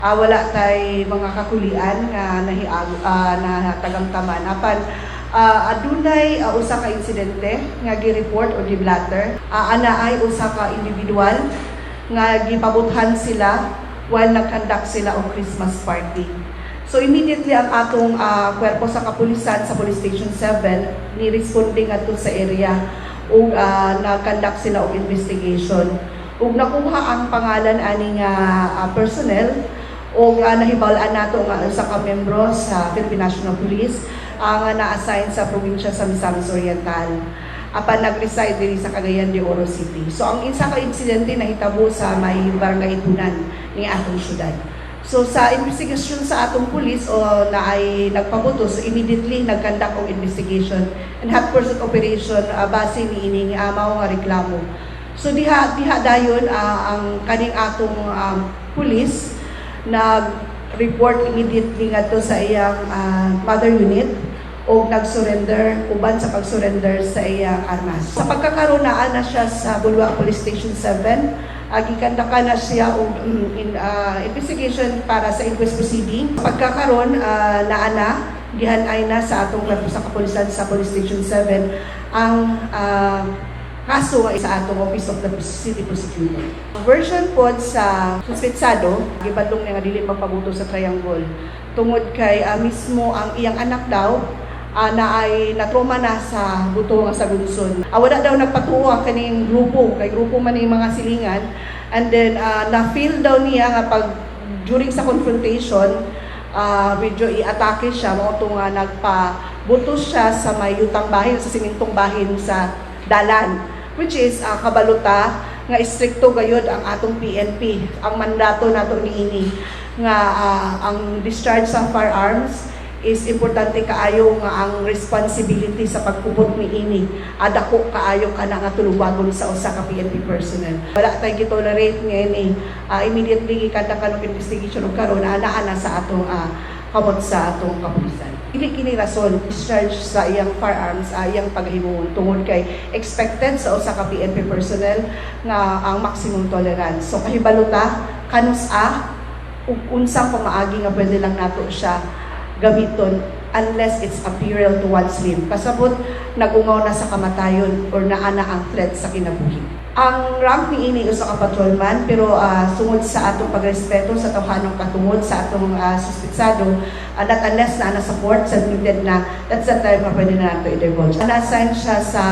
Wala tay mga kakulian nga na tagamtaman apan adunay usa ka insidente nga gi-report o gi-blatter. Ana ay usa ka individual nga gipabuthan sila while nag-conduct sila og Christmas party. So immediately ang atong kwerpo sa kapulisan sa Police Station 7 ni responding adto sa area ug nag-conduct sila og investigation. Ug nakuha ang pangalan ani nga personnel o nahibal-an nato nga usa ka membro sa Philippine National Police nga na-assign sa probinsya sa Misamis Oriental apan nag-reside diri sa Cagayan de Oro City. So ang isa ka insidente nahitabo sa may barangay Tunan ni atong syudad. So sa investigation sa atong pulis na ay nagpabutos, immediately nag-conduct og investigation and hot-pursuit operation base ni ining mao nga reklamo. So diha dayon ang kaning atong pulis nag-report immediately ngadto sa iyang mother unit o nag-surrender, uban sa pag-surrender sa iyang armas. Sa pagkakaroon na siya sa Bulwa Police Station 7, gikandaka na siya og investigation para sa inquest proceeding. Sa pagkakaroon gihanay na sa atong kwerpo sa kapulisan sa Police Station 7 ang kaso sa atong Office of the City Prosecutor. Version pod sa suspetsado, gibadlong nga dili magpabuto sa triangle tungod kay mismo ang iyang anak daw na ay natrauma na sa buto nga sa Gunson. Wala daw nagpatuo ang kaning grupo, kay grupo man yung mga silingan, and then na-feel daw niya nga pag during sa confrontation medyo i-atake siya, mao to nga nagpabutos siya sa may yutang bahin, sa simintong bahin sa dalan, which is kabaluta nga istrikto gayud ang atong PNP. Ang mandato nato niini nga ang discharge sa firearms is importante kaayo nga ang responsibility sa pagkupot niini dako kaayo kana nga tulubagon sa usa ka PNP personnel. Wala tay gitolerate niini immediately gikandakan og investigation og karon ana sa atong kamot sa atong kapulisan. Dili kini rason discharge sa iyang firearms iyang paghimuon tungod kay expected sa usa ka PNP personnel nga ang maximum tolerance. So kahibaluta kanus ug unsang pamaagi nga pwede lang nato siya gamiton unless it's a peril to one's limb. Kasabot nagungaw na sa kamatayon or naana ang threat sa kinabuhi. Ang rank ni ini usa ka patrolman pero sungod sa atong pagrespeto sa tawhanong katungod sa atong suspetsado not unless na support sa needed na that's the time na pwede na nato i-divulge. Na-assign siya sa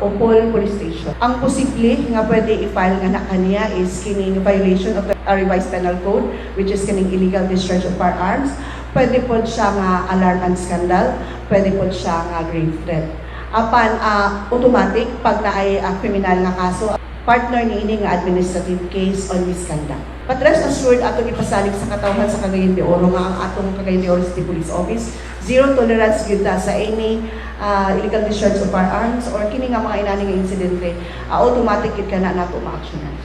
Opol Police Station. Ang posible nga pwede i-file nga na kaniya is kining violation of the revised penal code, which is kining illegal discharge of firearms. Pwede po siya nga alarm and scandal, pwede po siya nga grave threat. Apan automatic pag naay kriminal nga kaso, partner ni ini nga administrative case on misconduct. But rest assured atong ipasalig sa katawhan sa Cagayan de Oro nga ang atong Cagayan de Oro City Police Office zero tolerance gyud sa any illegal discharge of firearms or kini nga mga inani nga insidente automatic gid kana nato ma-actionan.